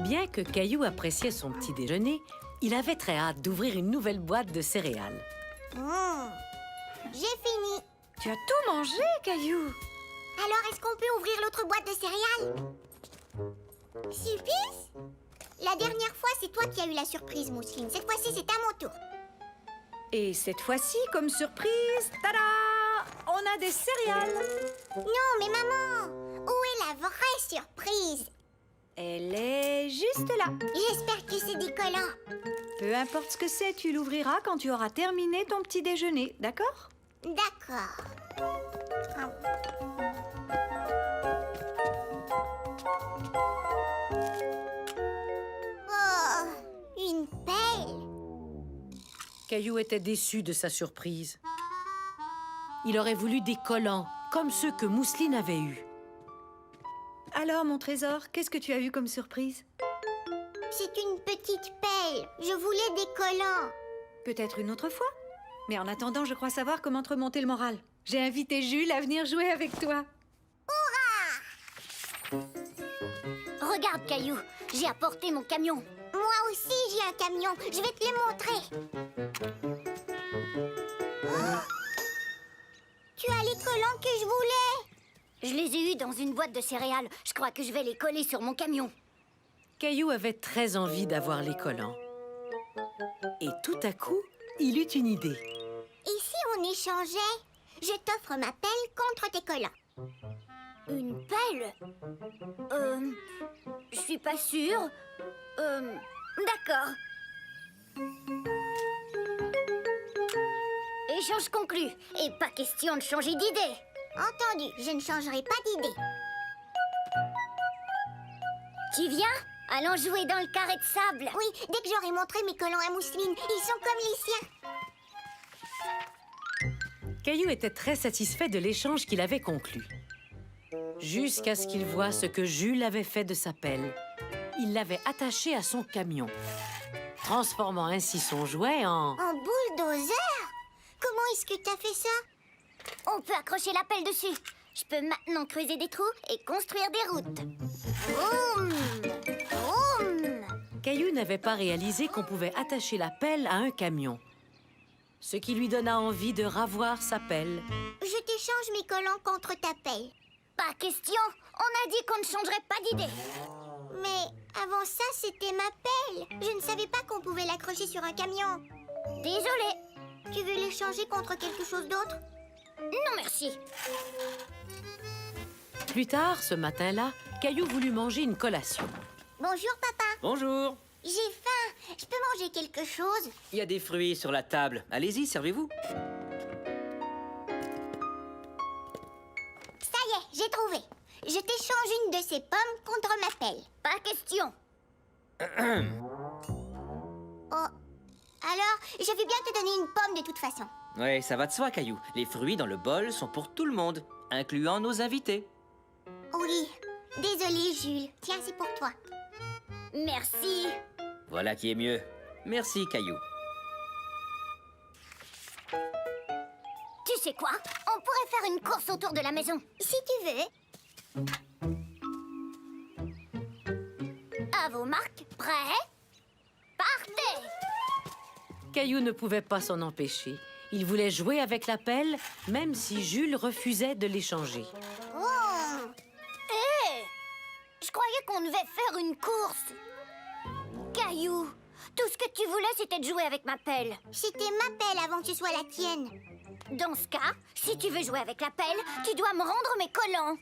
Bien que Caillou appréciait son petit déjeuner, il avait très hâte d'ouvrir une nouvelle boîte de céréales. J'ai fini. Tu as tout mangé, Caillou. Alors, est-ce qu'on peut ouvrir l'autre boîte de céréales? Surprise? La dernière fois, c'est toi qui as eu la surprise, Mousseline. Cette fois-ci, c'est à mon tour. Et cette fois-ci, comme surprise, tada! On a des céréales. Non, mais maman, où est la vraie surprise? Elle est juste là. J'espère que c'est des collants. Peu importe ce que c'est, tu l'ouvriras quand tu auras terminé ton petit déjeuner, d'accord? D'accord. Oh, une pelle. Caillou était déçu de sa surprise. Il aurait voulu des collants, comme ceux que Mousseline avait eus. Alors, mon trésor, qu'est-ce que tu as eu comme surprise? C'est une petite pelle. Je voulais des collants. Peut-être une autre fois. Mais en attendant, je crois savoir comment te remonter le moral. J'ai invité Jules à venir jouer avec toi. Regarde, Caillou, j'ai apporté mon camion. Moi aussi, j'ai un camion. Je vais te le montrer. Oh, tu as les collants que je voulais. Je les ai eus dans une boîte de céréales. Je crois que je vais les coller sur mon camion. Caillou avait très envie d'avoir les collants. Et tout à coup, il eut une idée. Et si on échangeait? Je t'offre ma pelle contre tes collants. Une pelle? Je suis pas sûre. D'accord. Échange conclu. Et pas question de changer d'idée. Entendu, je ne changerai pas d'idée. Tu viens? Allons jouer dans le carré de sable. Oui, dès que j'aurai montré mes collants à Mousseline, ils sont comme les siens. Caillou était très satisfait de l'échange qu'il avait conclu. Jusqu'à ce qu'il voie ce que Jules avait fait de sa pelle. Il l'avait attachée à son camion, transformant ainsi son jouet en... En bulldozer? Comment est-ce que t'as fait ça? On peut accrocher la pelle dessus. Je peux maintenant creuser des trous et construire des routes. Boum! Boum! Caillou n'avait pas réalisé qu'on pouvait attacher la pelle à un camion, ce qui lui donna envie de ravoir sa pelle. Je t'échange mes collants contre ta pelle. Pas question. On a dit qu'on ne changerait pas d'idée. Mais avant ça, c'était ma pelle. Je ne savais pas qu'on pouvait l'accrocher sur un camion. Désolée. Tu veux l'échanger contre quelque chose d'autre? Non, merci. Plus tard, ce matin-là, Caillou voulut manger une collation. Bonjour, papa. Bonjour. J'ai faim. Je peux manger quelque chose? Il y a des fruits sur la table. Allez-y, servez-vous. Ça y est, j'ai trouvé. Je t'échange une de ces pommes contre ma pelle. Pas question. Oh. Alors, je vais bien te donner une pomme de toute façon. Ouais, ça va de soi, Caillou. Les fruits dans le bol sont pour tout le monde, incluant nos invités. Oui. Désolée, Jules. Tiens, c'est pour toi. Merci. Voilà qui est mieux. Merci, Caillou. Tu sais quoi? On pourrait faire une course autour de la maison. Si tu veux. À vos marques, prêts? Partez! Caillou ne pouvait pas s'en empêcher. Il voulait jouer avec la pelle, même si Jules refusait de l'échanger. Oh! Hé! Je croyais qu'on devait faire une course. Caillou, tout ce que tu voulais, c'était de jouer avec ma pelle. C'était ma pelle avant que ce soit la tienne. Dans ce cas, si tu veux jouer avec la pelle, tu dois me rendre mes collants.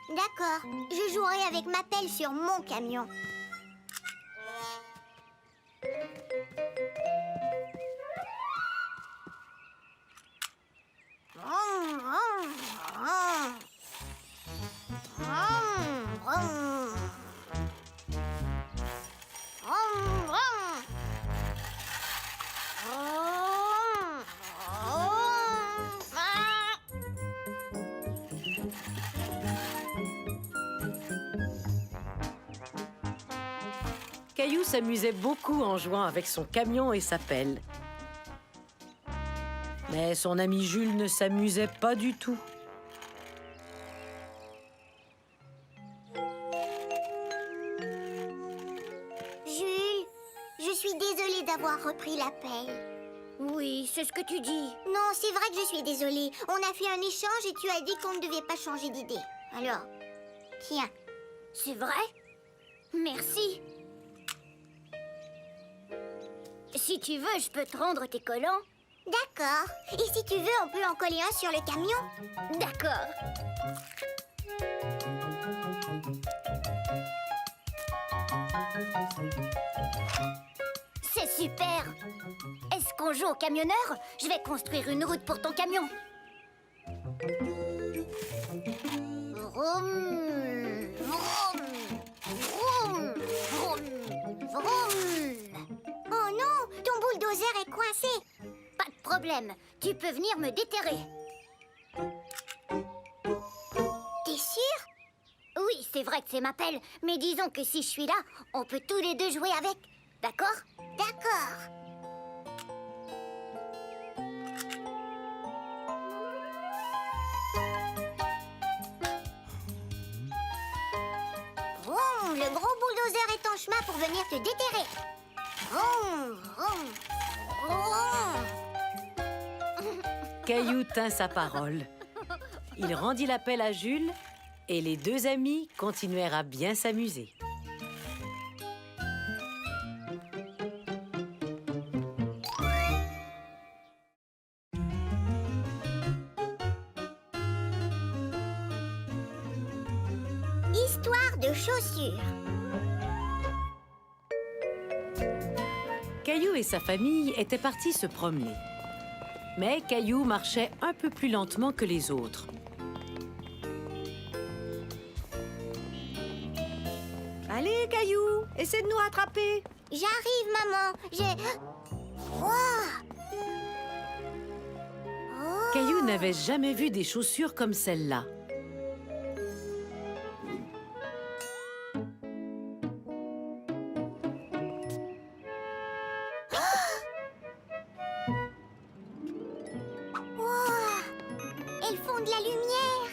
D'accord. Je jouerai avec ma pelle sur mon camion. Caillou s'amusait beaucoup en jouant avec son camion et sa pelle. Mais son ami Jules ne s'amusait pas du tout. pris la pelle. Oui, c'est ce que tu dis. Non, c'est vrai que je suis désolée. On a fait un échange et tu as dit qu'on ne devait pas changer d'idée. Alors, tiens. C'est vrai? Merci. Si tu veux, je peux te rendre tes collants. D'accord. Et si tu veux, on peut en coller un sur le camion. D'accord. C'est super. Est-ce qu'on joue au camionneur? Je vais construire une route pour ton camion. Vroom, vroom, vroom, vroom, vroom. Oh non, ton bulldozer est coincé. Pas de problème. Tu peux venir me déterrer. T'es sûr? Oui, c'est vrai que c'est ma pelle, mais disons que si je suis là, on peut tous les deux jouer avec. D'accord? D'accord. Vroom, le gros bulldozer est en chemin pour venir te déterrer. Vroom, vroom, vroom. Caillou tint sa parole. Il rendit l'appel à Jules et les deux amis continuèrent à bien s'amuser. Histoire de chaussures. Caillou et sa famille étaient partis se promener. Mais Caillou marchait un peu plus lentement que les autres. Allez, Caillou, essaie de nous rattraper. J'arrive, maman. J'ai... Wow. Oh. Caillou n'avait jamais vu des chaussures comme celles-là. Elles font de la lumière.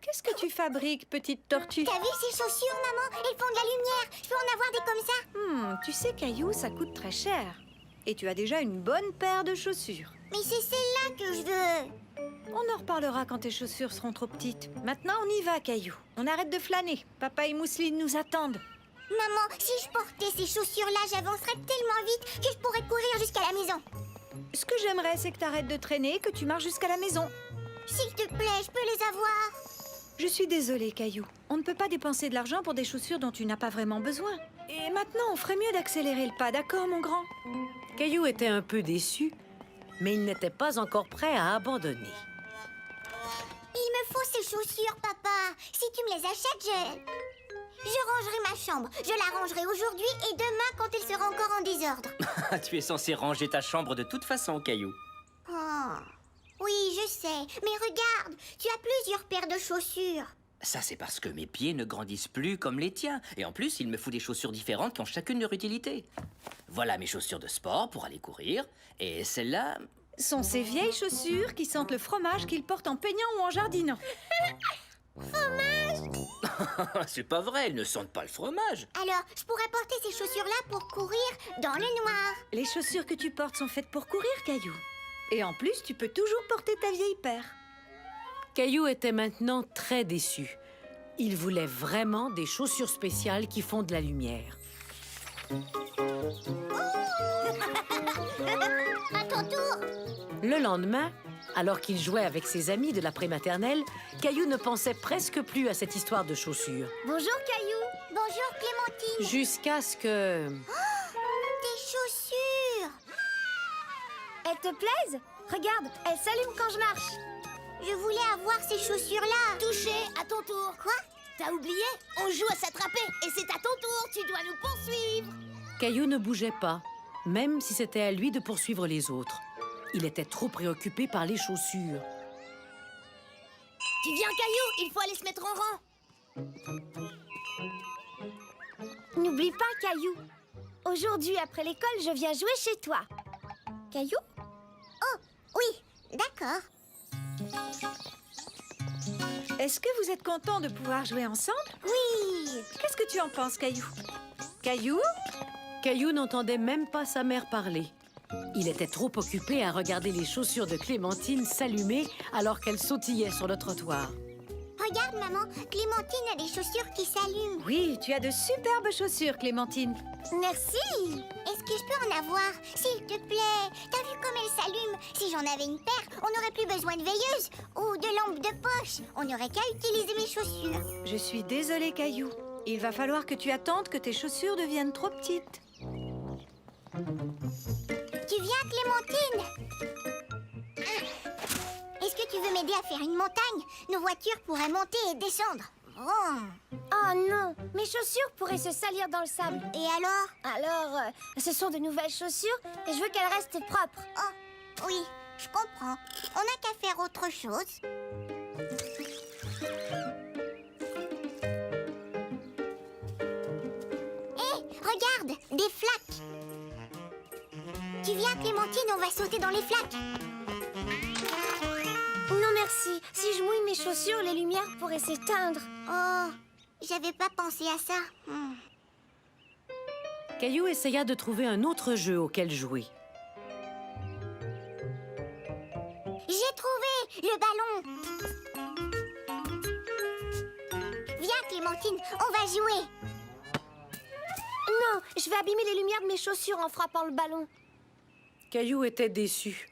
Qu'est-ce que tu fabriques, petite tortue? T'as vu ces chaussures, maman? Elles font de la lumière. Je peux en avoir des comme ça? Tu sais, Caillou, ça coûte très cher. Et tu as déjà une bonne paire de chaussures. Mais c'est celle-là que je veux. On en reparlera quand tes chaussures seront trop petites. Maintenant, on y va, Caillou. On arrête de flâner. Papa et Mousseline nous attendent. Maman, si je portais ces chaussures-là, j'avancerais tellement vite que je pourrais courir jusqu'à la maison. Ce que j'aimerais, c'est que tu arrêtes de traîner et que tu marches jusqu'à la maison. S'il te plaît, je peux les avoir? Je suis désolée, Caillou. On ne peut pas dépenser de l'argent pour des chaussures dont tu n'as pas vraiment besoin. Et maintenant, on ferait mieux d'accélérer le pas, d'accord, mon grand? Caillou était un peu déçu, mais il n'était pas encore prêt à abandonner. Il me faut ces chaussures, papa. Si tu me les achètes, je rangerai ma chambre. Je la rangerai aujourd'hui et demain quand elle sera encore en désordre. Tu es censé ranger ta chambre de toute façon, Caillou. Oh. Oui, je sais. Mais regarde, tu as plusieurs paires de chaussures. Ça, c'est parce que mes pieds ne grandissent plus comme les tiens. Et en plus, il me faut des chaussures différentes qui ont chacune leur utilité. Voilà mes chaussures de sport pour aller courir. Et celles-là... Sont ces vieilles chaussures qui sentent le fromage qu'ils portent en peignant ou en jardinant. C'est pas vrai, elles ne sentent pas le fromage. Alors, je pourrais porter ces chaussures-là pour courir dans le noir. Les chaussures que tu portes sont faites pour courir, Caillou. Et en plus, tu peux toujours porter ta vieille paire. Caillou était maintenant très déçu. Il voulait vraiment des chaussures spéciales qui font de la lumière. À ton tour. Le lendemain, alors qu'il jouait avec ses amis de la prématernelle, Caillou ne pensait presque plus à cette histoire de chaussures. Bonjour, Caillou. Bonjour, Clémentine. Jusqu'à ce que... Tes chaussures. Elles te plaisent? Regarde, elles s'allument quand je marche. Je voulais avoir ces chaussures-là. Touché, à ton tour. Quoi? T'as oublié? On joue à s'attraper et c'est à ton tour. Tu dois nous poursuivre. Caillou ne bougeait pas, même si c'était à lui de poursuivre les autres. Il était trop préoccupé par les chaussures. Tu viens, Caillou? Il faut aller se mettre en rang. N'oublie pas, Caillou. Aujourd'hui, après l'école, je viens jouer chez toi. Caillou? Oh, oui, d'accord. Est-ce que vous êtes content de pouvoir jouer ensemble? Oui. Qu'est-ce que tu en penses, Caillou? Caillou? Caillou n'entendait même pas sa mère parler. Il était trop occupé à regarder les chaussures de Clémentine s'allumer alors qu'elle sautillait sur le trottoir. Regarde, maman, Clémentine a des chaussures qui s'allument. Oui, tu as de superbes chaussures, Clémentine. Merci. Est-ce que je peux en avoir? S'il te plaît. T'as vu comme elles s'allument? Si j'en avais une paire, on n'aurait plus besoin de veilleuse ou de lampe de poche. On n'aurait qu'à utiliser mes chaussures. Je suis désolée, Caillou. Il va falloir que tu attendes que tes chaussures deviennent trop petites. Tu viens, Clémentine? Est-ce que tu veux m'aider à faire une montagne? Nos voitures pourraient monter et descendre. Oh non, mes chaussures pourraient se salir dans le sable. Et alors? Alors, ce sont de nouvelles chaussures et je veux qu'elles restent propres. Oh, oui, je comprends. On n'a qu'à faire autre chose. Hé, regarde, des flaques. Tu viens, Clémentine, on va sauter dans les flaques. Non merci, si je mouille mes chaussures, les lumières pourraient s'éteindre. Oh, j'avais pas pensé à ça. Caillou essaya de trouver un autre jeu auquel jouer. J'ai trouvé le ballon. Viens, Clémentine, on va jouer. Non, je vais abîmer les lumières de mes chaussures en frappant le ballon. Caillou était déçu.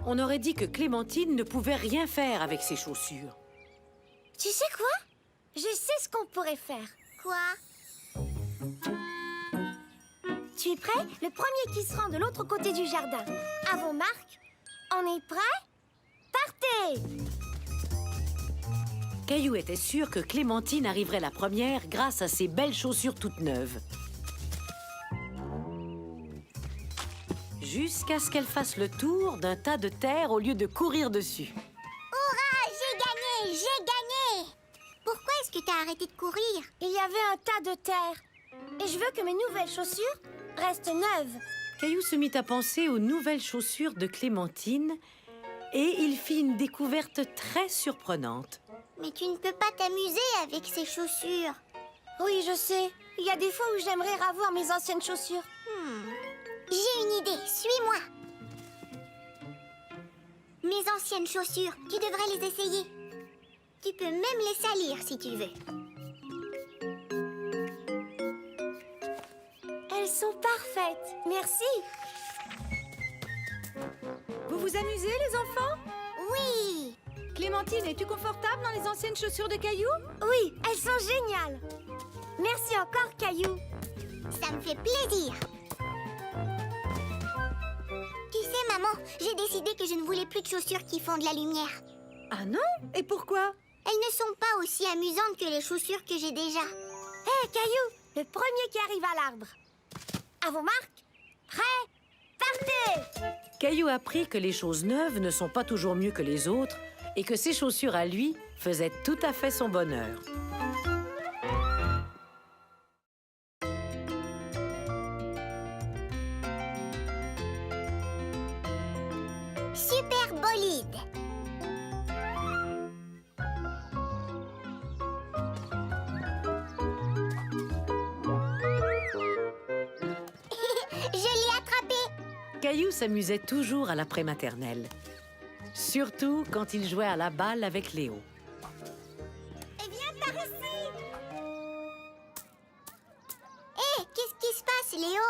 On aurait dit que Clémentine ne pouvait rien faire avec ses chaussures. Tu sais quoi? Je sais ce qu'on pourrait faire. Quoi? Tu es prêt? Le premier qui se rend de l'autre côté du jardin. À vos marques. On est prêt? Partez! Caillou était sûr que Clémentine arriverait la première grâce à ses belles chaussures toutes neuves. Jusqu'à ce qu'elle fasse le tour d'un tas de terre au lieu de courir dessus. Hurrah, j'ai gagné, j'ai gagné. Pourquoi est-ce que t'as arrêté de courir? Il y avait un tas de terre. Et je veux que mes nouvelles chaussures restent neuves. Caillou se mit à penser aux nouvelles chaussures de Clémentine et il fit une découverte très surprenante. Mais tu ne peux pas t'amuser avec ces chaussures. Oui, je sais. Il y a des fois où j'aimerais revoir mes anciennes chaussures. J'ai une idée, suis-moi. Mes anciennes chaussures, tu devrais les essayer. Tu peux même les salir si tu veux. Elles sont parfaites. Merci. Vous vous amusez, les enfants? Oui. Clémentine, es-tu confortable dans les anciennes chaussures de Caillou? Oui, elles sont géniales. Merci encore, Caillou. Ça me fait plaisir. Tu sais, maman, j'ai décidé que je ne voulais plus de chaussures qui font de la lumière. Ah non? Et pourquoi? Elles ne sont pas aussi amusantes que les chaussures que j'ai déjà. Hé, Caillou, le premier qui arrive à l'arbre. À vos marques. Prêt? Partez! Caillou apprit que les choses neuves ne sont pas toujours mieux que les autres et que ses chaussures à lui faisaient tout à fait son bonheur. Super bolide. Je l'ai attrapé. Caillou s'amusait toujours à la prématernelle. Surtout quand il jouait à la balle avec Léo. Viens par ici. Hé, qu'est-ce qui se passe, Léo?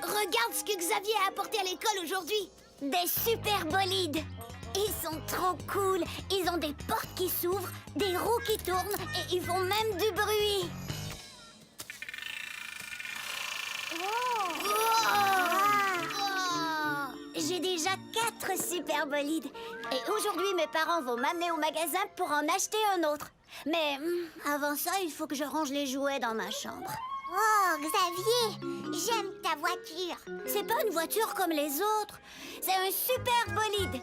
Regarde ce que Xavier a apporté à l'école aujourd'hui. Des super bolides. Ils sont trop cool. Ils ont des portes qui s'ouvrent, des roues qui tournent et ils font même du bruit. J'ai déjà 4 super bolides. Et aujourd'hui, mes parents vont m'amener au magasin pour en acheter un autre. Mais avant ça, il faut que je range les jouets dans ma chambre. Oh, Xavier, j'aime ta voiture. C'est pas une voiture comme les autres. C'est un super bolide.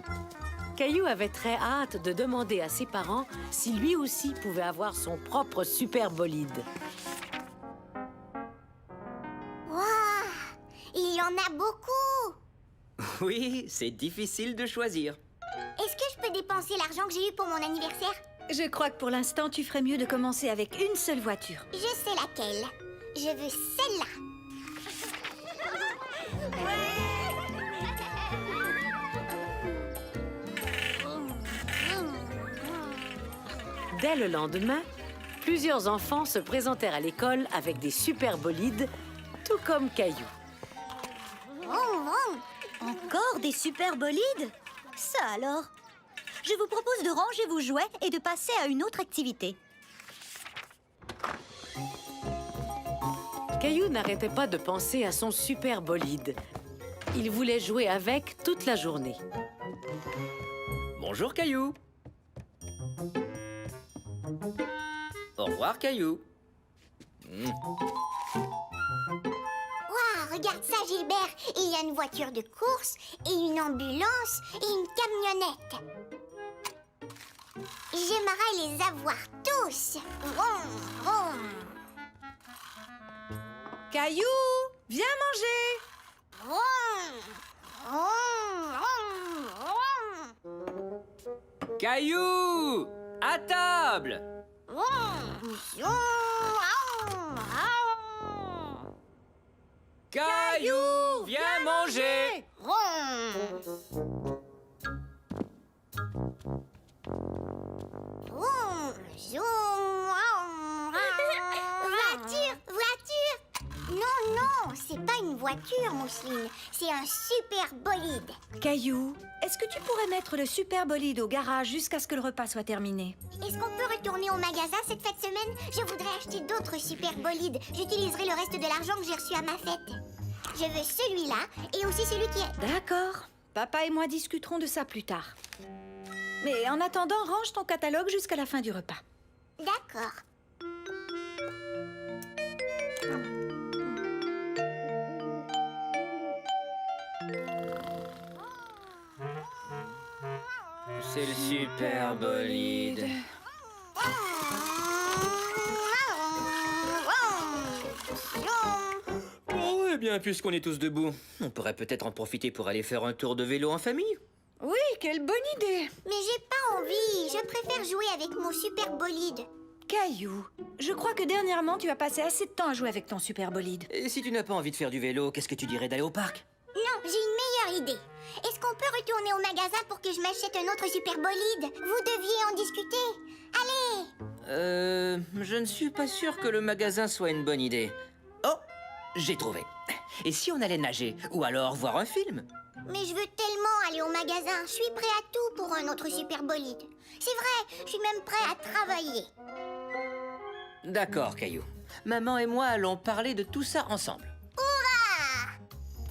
Caillou avait très hâte de demander à ses parents si lui aussi pouvait avoir son propre super bolide. Waouh, il y en a beaucoup. Oui, c'est difficile de choisir. Est-ce que je peux dépenser l'argent que j'ai eu pour mon anniversaire? Je crois que pour l'instant, tu ferais mieux de commencer avec une seule voiture. Je sais laquelle. Je veux celle-là. Dès le lendemain, plusieurs enfants se présentèrent à l'école avec des super bolides, tout comme Caillou. Vroom, vroom. Encore des super bolides? Ça alors? Je vous propose de ranger vos jouets et de passer à une autre activité. Caillou n'arrêtait pas de penser à son super bolide. Il voulait jouer avec toute la journée. Bonjour, Caillou. Au revoir, Caillou. Waouh, regarde ça, Gilbert. Il y a une voiture de course, et une ambulance, et une camionnette. J'aimerais les avoir tous. Vroom, vroom. Caillou, viens manger. Vroom, vroom, vroom, vroom. Caillou! À table! Vroom, vroom, vroom. Caillou! Viens manger! Vroom. Vroom, zoom, vroom, vroom. Voiture, voiture. Non, non, c'est pas une voiture, Mousseline. C'est un super bolide. Caillou, est-ce que tu pourrais mettre le super bolide au garage jusqu'à ce que le repas soit terminé? Est-ce qu'on peut retourner au magasin cette fête semaine? Je voudrais acheter d'autres super bolides. J'utiliserai le reste de l'argent que j'ai reçu à ma fête. Je veux celui-là et aussi celui qui est... D'accord. Papa et moi discuterons de ça plus tard. Mais en attendant, range ton catalogue jusqu'à la fin du repas. D'accord. C'est le super bolide. Oh, eh bien, puisqu'on est tous debout, on pourrait peut-être en profiter pour aller faire un tour de vélo en famille. Oui, quelle bonne idée. Mais j'ai pas envie. Je préfère jouer avec mon super bolide. Caillou, je crois que dernièrement, tu as passé assez de temps à jouer avec ton super bolide. Et si tu n'as pas envie de faire du vélo, qu'est-ce que tu dirais d'aller au parc? Non, j'ai une meilleure idée. Est-ce qu'on peut retourner au magasin pour que je m'achète un autre super bolide? Vous deviez en discuter. Allez! Je ne suis pas sûr que le magasin soit une bonne idée. Oh, j'ai trouvé. Et si on allait nager ou alors voir un film? Mais je veux tellement aller au magasin. Je suis prêt à tout pour un autre super bolide. C'est vrai, je suis même prêt à travailler. D'accord, Caillou. Maman et moi allons parler de tout ça ensemble. Hurrah!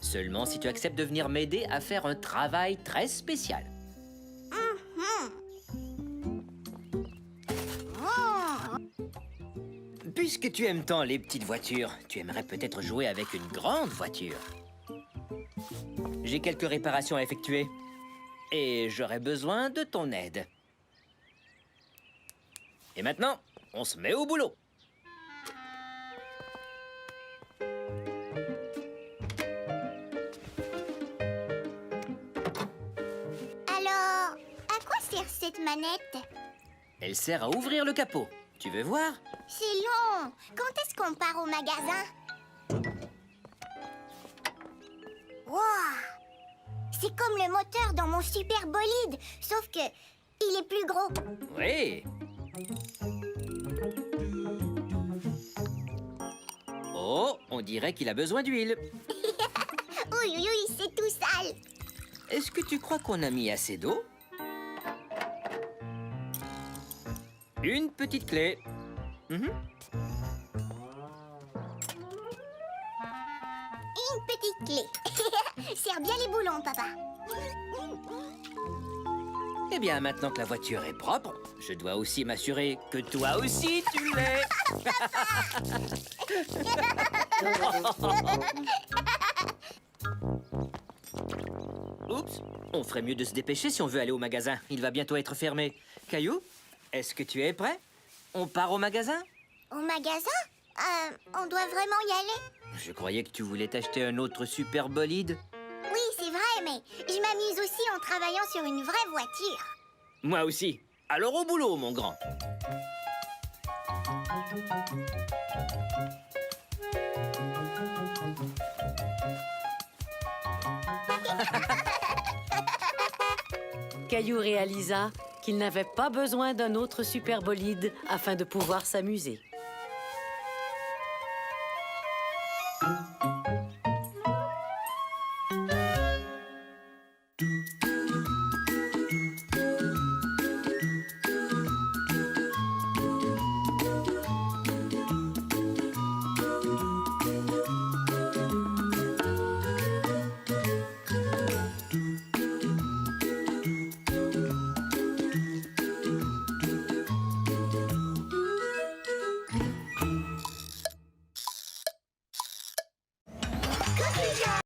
Seulement si tu acceptes de venir m'aider à faire un travail très spécial. Puisque tu aimes tant les petites voitures, tu aimerais peut-être jouer avec une grande voiture. J'ai quelques réparations à effectuer. Et j'aurais besoin de ton aide. Et maintenant, on se met au boulot. Alors, à quoi sert cette manette? Elle sert à ouvrir le capot. Tu veux voir? C'est long. Quand est-ce qu'on part au magasin? Wow! C'est comme le moteur dans mon super bolide, sauf que il est plus gros. Oui. Oh, on dirait qu'il a besoin d'huile. Oui, oui, oui, c'est tout sale. Est-ce que tu crois qu'on a mis assez d'eau? Une petite clé. Mhm. Une petite clé. Serre bien les boulons, papa. Eh bien, maintenant que la voiture est propre, je dois aussi m'assurer que toi aussi tu l'es. Oups, on ferait mieux de se dépêcher si on veut aller au magasin. Il va bientôt être fermé. Caillou, est-ce que tu es prêt? On part au magasin? Au magasin? On doit vraiment y aller? Je croyais que tu voulais t'acheter un autre super bolide. Oui, c'est vrai, mais je m'amuse aussi en travaillant sur une vraie voiture. Moi aussi. Alors au boulot, mon grand. Caillou réalisa qu'il n'avait pas besoin d'un autre super bolide afin de pouvoir s'amuser.